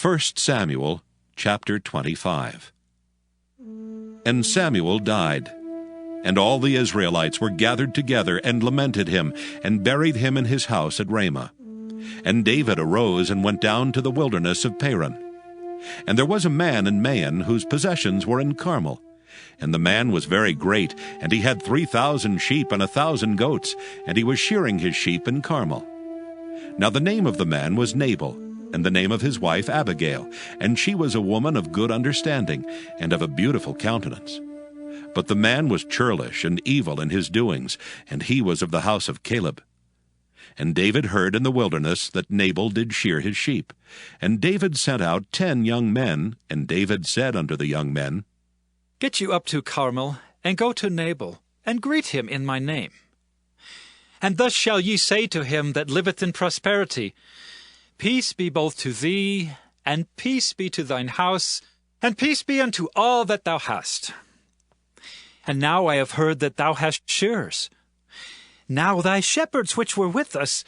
1 Samuel chapter 25. And Samuel died, and all the Israelites were gathered together and lamented him, and buried him in his house at Ramah. And David arose and went down to the wilderness of Paran. And there was a man in Maon whose possessions were in Carmel. And the man was very great, and he had 3,000 sheep and 1,000 goats, and he was shearing his sheep in Carmel. Now the name of the man was Nabal, and the name of his wife Abigail, and she was a woman of good understanding, and of a beautiful countenance. But the man was churlish and evil in his doings, and he was of the house of Caleb. And David heard in the wilderness that Nabal did shear his sheep. And David sent out 10 young men, and David said unto the young men, Get you up to Carmel, and go to Nabal, and greet him in my name. And thus shall ye say to him that liveth in prosperity, Peace be both to thee, and peace be to thine house, and peace be unto all that thou hast. And now I have heard that thou hast shearers. Now thy shepherds which were with us,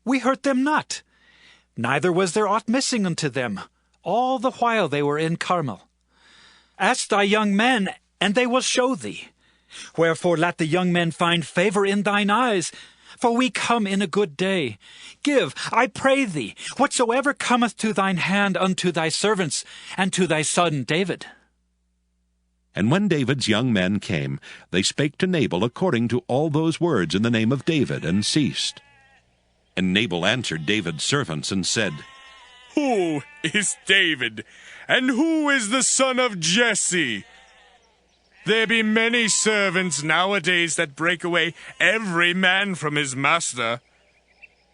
we hurt them not, neither was there aught missing unto them, all the while they were in Carmel. Ask thy young men, and they will show thee. Wherefore let the young men find favor in thine eyes, for we come in a good day. Give, I pray thee, whatsoever cometh to thine hand unto thy servants, and to thy son David. And when David's young men came, they spake to Nabal according to all those words in the name of David, and ceased. And Nabal answered David's servants, and said, Who is David, and who is the son of Jesse? There be many servants nowadays that break away every man from his master.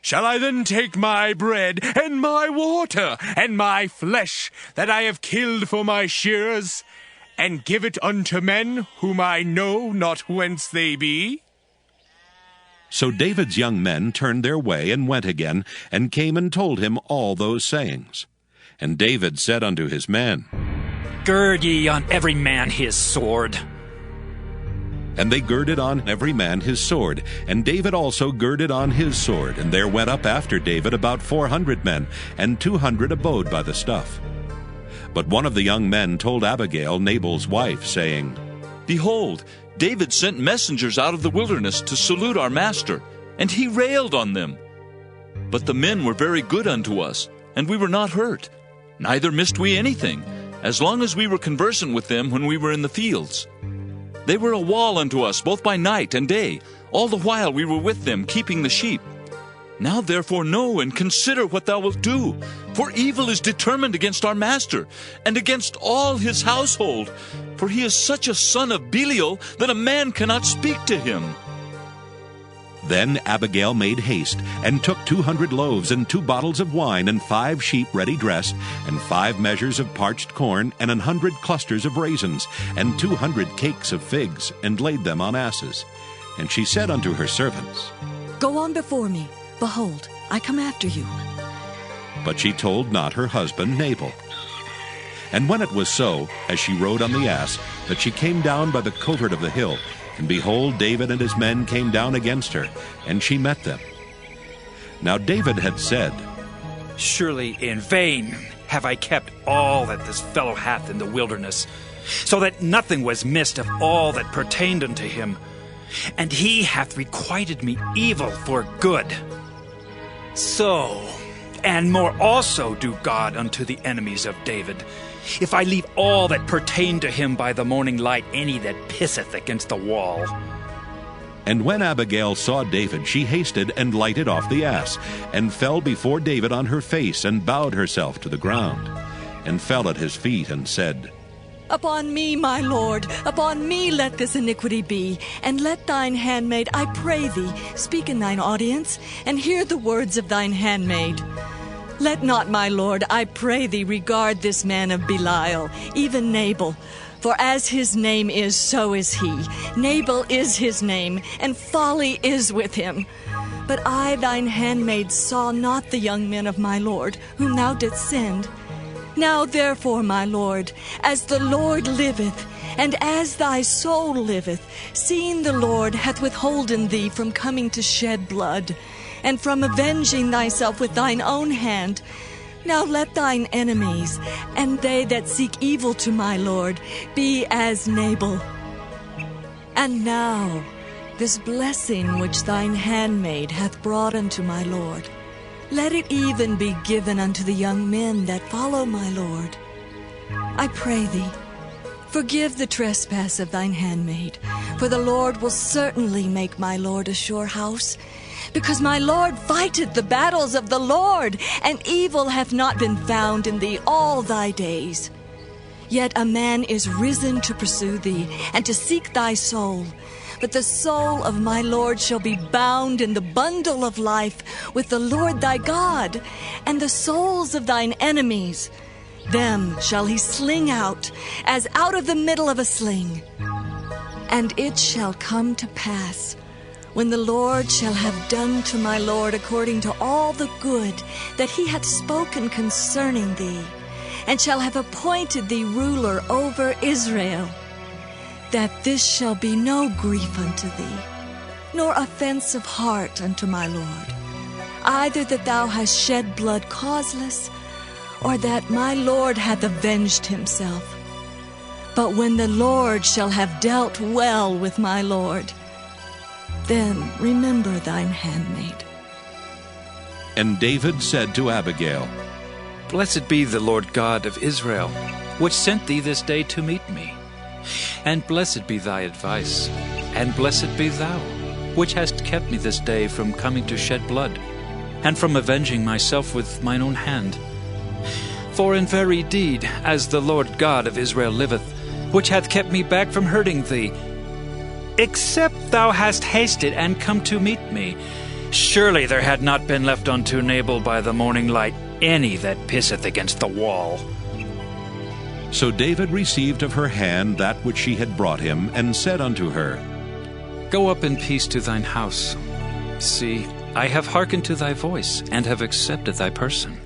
Shall I then take my bread, and my water, and my flesh, that I have killed for my shearers, and give it unto men whom I know not whence they be? So David's young men turned their way, and went again, and came and told him all those sayings. And David said unto his men, Gird ye on every man his sword. And they girded on every man his sword, and David also girded on his sword. And there went up after David about 400 men, and 200 abode by the stuff. But one of the young men told Abigail, Nabal's wife, saying, Behold, David sent messengers out of the wilderness to salute our master, and he railed on them. But the men were very good unto us, and we were not hurt, neither missed we anything, as long as we were conversant with them when we were in the fields. They were a wall unto us both by night and day, all the while we were with them, keeping the sheep. Now therefore know and consider what thou wilt do, for evil is determined against our master, and against all his household, for he is such a son of Belial that a man cannot speak to him. Then Abigail made haste, and took 200 loaves, and 2 bottles of wine, and 5 sheep ready dressed, and 5 measures of parched corn, and 100 clusters of raisins, and 200 cakes of figs, and laid them on asses. And she said unto her servants, Go on before me. Behold, I come after you. But she told not her husband Nabal. And when it was so, as she rode on the ass, that she came down by the covert of the hill, and behold, David and his men came down against her, and she met them. Now David had said, Surely in vain have I kept all that this fellow hath in the wilderness, so that nothing was missed of all that pertained unto him. And he hath requited me evil for good. So, and more also do God unto the enemies of David, if I leave all that pertain to him by the morning light any that pisseth against the wall. And when Abigail saw David, she hasted and lighted off the ass, and fell before David on her face, and bowed herself to the ground, and fell at his feet, and said, Upon me, my Lord, upon me let this iniquity be, and let thine handmaid, I pray thee, speak in thine audience, and hear the words of thine handmaid. Let not, my Lord, I pray thee, regard this man of Belial, even Nabal. For as his name is, so is he. Nabal is his name, and folly is with him. But I, thine handmaid, saw not the young men of my Lord, whom thou didst send. Now therefore, my Lord, as the Lord liveth, and as thy soul liveth, seeing the Lord hath withholden thee from coming to shed blood, and from avenging thyself with thine own hand, Now let thine enemies, and they that seek evil to my Lord, be as Nabal. And now this blessing which thine handmaid hath brought unto my Lord, let it even be given unto the young men that follow my Lord. I pray thee, forgive the trespass of thine handmaid, for the Lord will certainly make my Lord a sure house, because my Lord fighteth the battles of the Lord, and evil hath not been found in thee all thy days. Yet a man is risen to pursue thee, and to seek thy soul. But the soul of my Lord shall be bound in the bundle of life with the Lord thy God, and the souls of thine enemies, them shall he sling out, as out of the middle of a sling. And it shall come to pass, when the Lord shall have done to my Lord according to all the good that he hath spoken concerning thee, and shall have appointed thee ruler over Israel, that this shall be no grief unto thee, nor offense of heart unto my Lord, either that thou hast shed blood causeless, or that my Lord hath avenged himself. But when the Lord shall have dealt well with my Lord, then remember thine handmaid. And David said to Abigail, Blessed be the Lord God of Israel, which sent thee this day to meet me. And blessed be thy advice, and blessed be thou, which hast kept me this day from coming to shed blood, and from avenging myself with mine own hand. For in very deed, as the Lord God of Israel liveth, which hath kept me back from hurting thee, except thou hast hasted and come to meet me, surely there had not been left unto Nabal by the morning light any that pisseth against the wall. So David received of her hand that which she had brought him, and said unto her, Go up in peace to thine house. See, I have hearkened to thy voice, and have accepted thy person.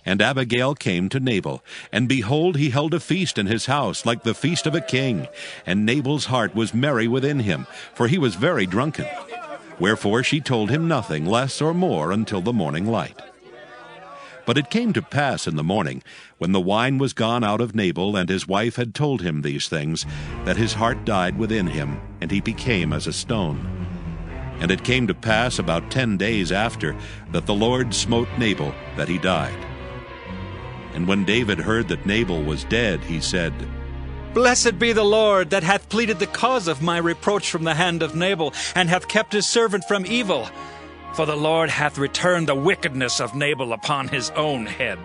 And Abigail came to Nabal, and behold, he held a feast in his house, like the feast of a king. And Nabal's heart was merry within him, for he was very drunken. Wherefore she told him nothing less or more until the morning light. But it came to pass in the morning, when the wine was gone out of Nabal, and his wife had told him these things, that his heart died within him, and he became as a stone. And it came to pass about 10 days after, that the Lord smote Nabal, that he died. And when David heard that Nabal was dead, he said, Blessed be the Lord, that hath pleaded the cause of my reproach from the hand of Nabal, and hath kept his servant from evil. For the Lord hath returned the wickedness of Nabal upon his own head.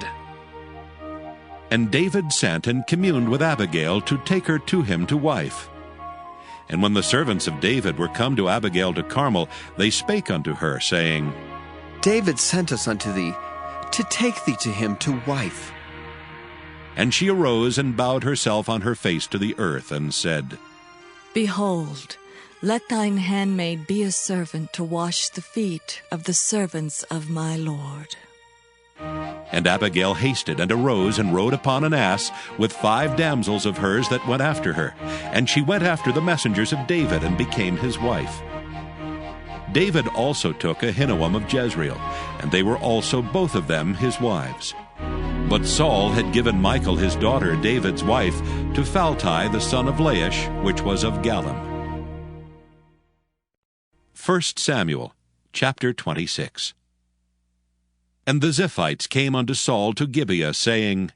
And David sent and communed with Abigail to take her to him to wife. And when the servants of David were come to Abigail to Carmel, they spake unto her, saying, David sent us unto thee, to take thee to him to wife. And she arose and bowed herself on her face to the earth, and said, Behold, let thine handmaid be a servant to wash the feet of the servants of my Lord. And Abigail hasted, and arose, and rode upon an ass, with 5 damsels of hers that went after her. And she went after the messengers of David, and became his wife. David also took Ahinoam of Jezreel, and they were also both of them his wives. But Saul had given Michal his daughter, David's wife, to Phalti the son of Laish, which was of Gallim. 1 Samuel, chapter 26. And the Ziphites came unto Saul to Gibeah, saying,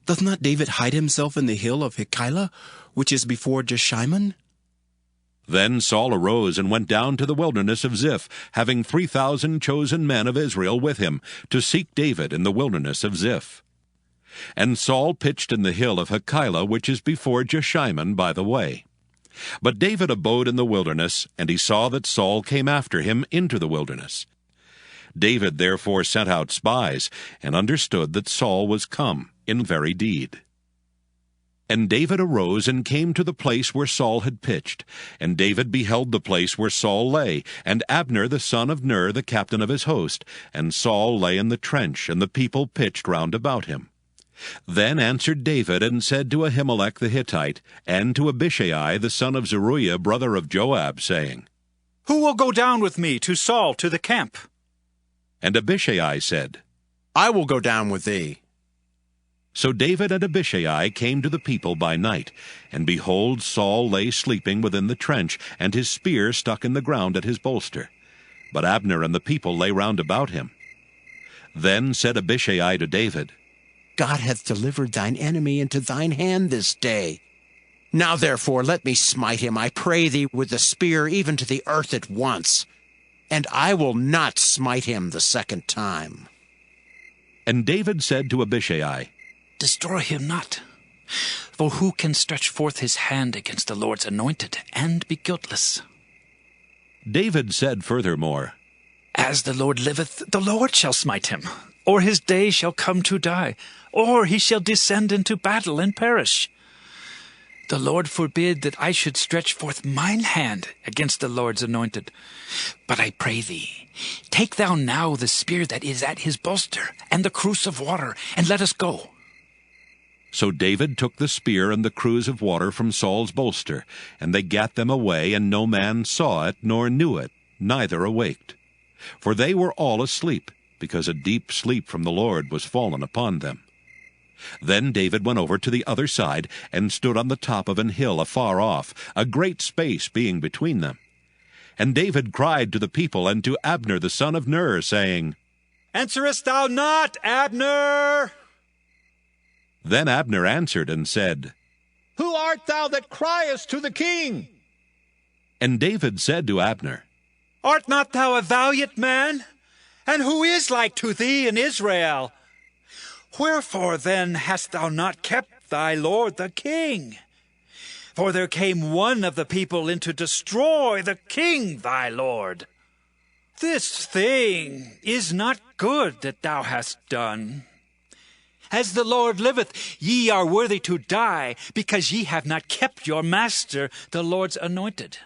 Doth not David hide himself in the hill of Hachilah, which is before Jeshimon? Then Saul arose and went down to the wilderness of Ziph, having 3,000 chosen men of Israel with him, to seek David in the wilderness of Ziph. And Saul pitched in the hill of Hachilah, which is before Jeshimon by the way. But David abode in the wilderness, and he saw that Saul came after him into the wilderness. David therefore sent out spies, and understood that Saul was come in very deed. And David arose and came to the place where Saul had pitched. And David beheld the place where Saul lay, and Abner the son of Ner the captain of his host. And Saul lay in the trench, and the people pitched round about him. Then answered David, and said to Ahimelech the Hittite, and to Abishai the son of Zeruiah brother of Joab, saying, Who will go down with me to Saul to the camp? And Abishai said, I will go down with thee. So David and Abishai came to the people by night, and behold, Saul lay sleeping within the trench, and his spear stuck in the ground at his bolster. But Abner and the people lay round about him. Then said Abishai to David, God hath delivered thine enemy into thine hand this day. Now therefore let me smite him, I pray thee, with the spear even to the earth at once, and I will not smite him the second time. And David said to Abishai, Destroy him not. For who can stretch forth his hand against the Lord's anointed and be guiltless? David said furthermore, As the Lord liveth, the Lord shall smite him, or his day shall come to die, or he shall descend into battle and perish. The Lord forbid that I should stretch forth mine hand against the Lord's anointed. But I pray thee, take thou now the spear that is at his bolster, and the cruse of water, and let us go. So David took the spear and the cruse of water from Saul's bolster, and they gat them away, and no man saw it, nor knew it, neither awaked. For they were all asleep, because a deep sleep from the Lord was fallen upon them. Then David went over to the other side, and stood on the top of an hill afar off, a great space being between them. And David cried to the people and to Abner the son of Ner, saying, Answerest thou not, Abner? Then Abner answered and said, Who art thou that criest to the king? And David said to Abner, Art not thou a valiant man? And who is like to thee in Israel? Wherefore then hast thou not kept thy lord the king? For there came one of the people in to destroy the king thy lord. This thing is not good that thou hast done. As the Lord liveth, ye are worthy to die, because ye have not kept your master, the Lord's anointed.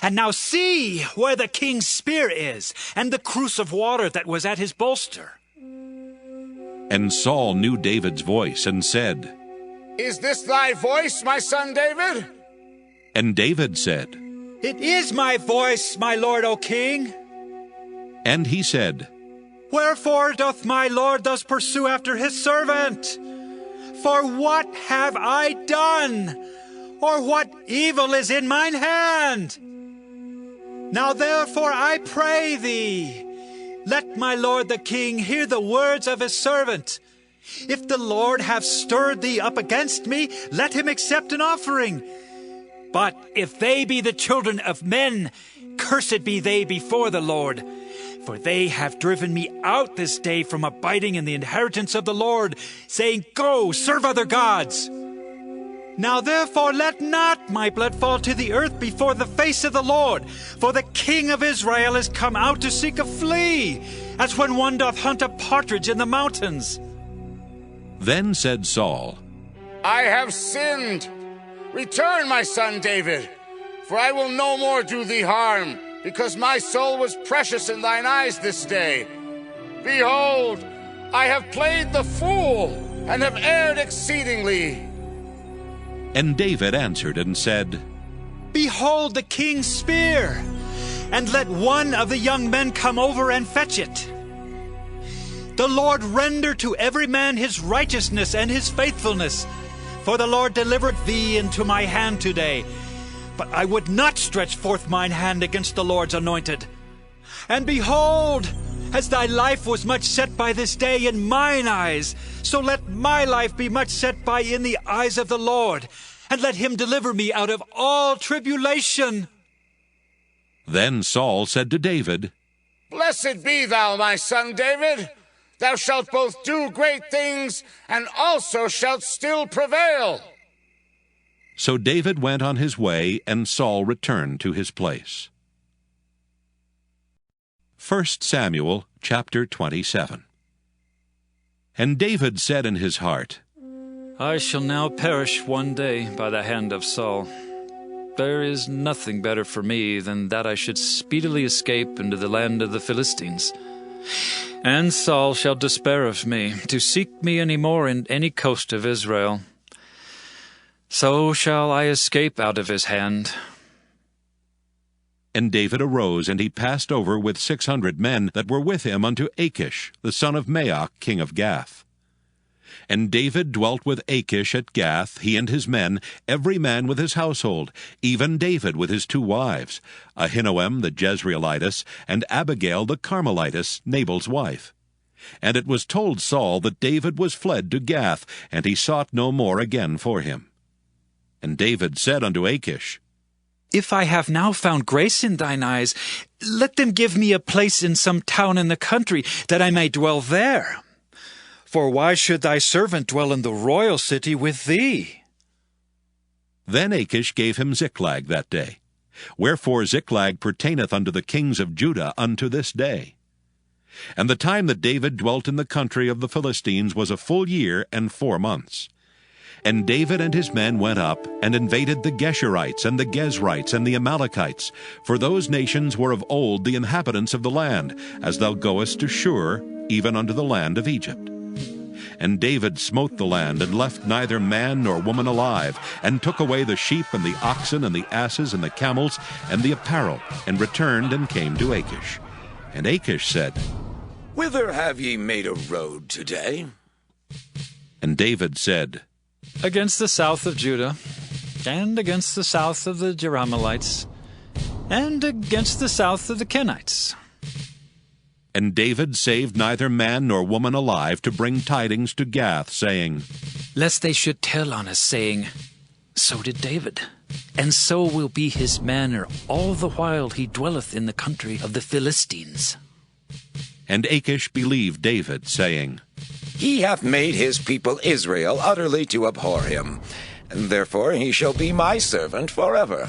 And now see where the king's spear is, and the cruse of water that was at his bolster. And Saul knew David's voice, and said, Is this thy voice, my son David? And David said, It is my voice, my lord, O king. And he said, Wherefore doth my lord thus pursue after his servant? For what have I done? Or what evil is in mine hand? Now therefore I pray thee, let my lord the king hear the words of his servant. If the Lord have stirred thee up against me, let him accept an offering. But if they be the children of men, cursed be they before the Lord. For they have driven me out this day from abiding in the inheritance of the Lord, saying, Go, serve other gods. Now therefore let not my blood fall to the earth before the face of the Lord, for the king of Israel is come out to seek a flea, as when one doth hunt a partridge in the mountains. Then said Saul, I have sinned. Return, my son David, for I will no more do thee harm, because my soul was precious in thine eyes this day. Behold, I have played the fool, and have erred exceedingly. And David answered and said, Behold the king's spear, and let one of the young men come over and fetch it. The Lord render to every man his righteousness and his faithfulness, for the Lord delivered thee into my hand today. But I would not stretch forth mine hand against the Lord's anointed. And behold, as thy life was much set by this day in mine eyes, so let my life be much set by in the eyes of the Lord, and let him deliver me out of all tribulation. Then Saul said to David, Blessed be thou, my son David. Thou shalt both do great things, and also shalt still prevail. So David went on his way, and Saul returned to his place. 1 Samuel chapter 27. And David said in his heart, I shall now perish one day by the hand of Saul. There is nothing better for me than that I should speedily escape into the land of the Philistines. And Saul shall despair of me, to seek me any more in any coast of Israel. So shall I escape out of his hand. And David arose, and he passed over with 600 men that were with him unto Achish, the son of Maoch, king of Gath. And David dwelt with Achish at Gath, he and his men, every man with his household, even David with his 2 wives, Ahinoam the Jezreelitess, and Abigail the Carmelitess, Nabal's wife. And it was told Saul that David was fled to Gath, and he sought no more again for him. And David said unto Achish, If I have now found grace in thine eyes, let them give me a place in some town in the country, that I may dwell there. For why should thy servant dwell in the royal city with thee? Then Achish gave him Ziklag that day. Wherefore Ziklag pertaineth unto the kings of Judah unto this day. And the time that David dwelt in the country of the Philistines was a full year and 4 months. And David and his men went up, and invaded the Geshurites, and the Gezrites, and the Amalekites, for those nations were of old the inhabitants of the land, as thou goest to Shur, even unto the land of Egypt. And David smote the land, and left neither man nor woman alive, and took away the sheep, and the oxen, and the asses, and the camels, and the apparel, and returned and came to Achish. And Achish said, Whither have ye made a road today? And David said, Against the south of Judah, and against the south of the Jerahmeelites, and against the south of the Kenites. And David saved neither man nor woman alive to bring tidings to Gath, saying, Lest they should tell on us, saying, So did David, and so will be his manner all the while he dwelleth in the country of the Philistines. And Achish believed David, saying, He hath made his people Israel utterly to abhor him, and therefore he shall be my servant forever.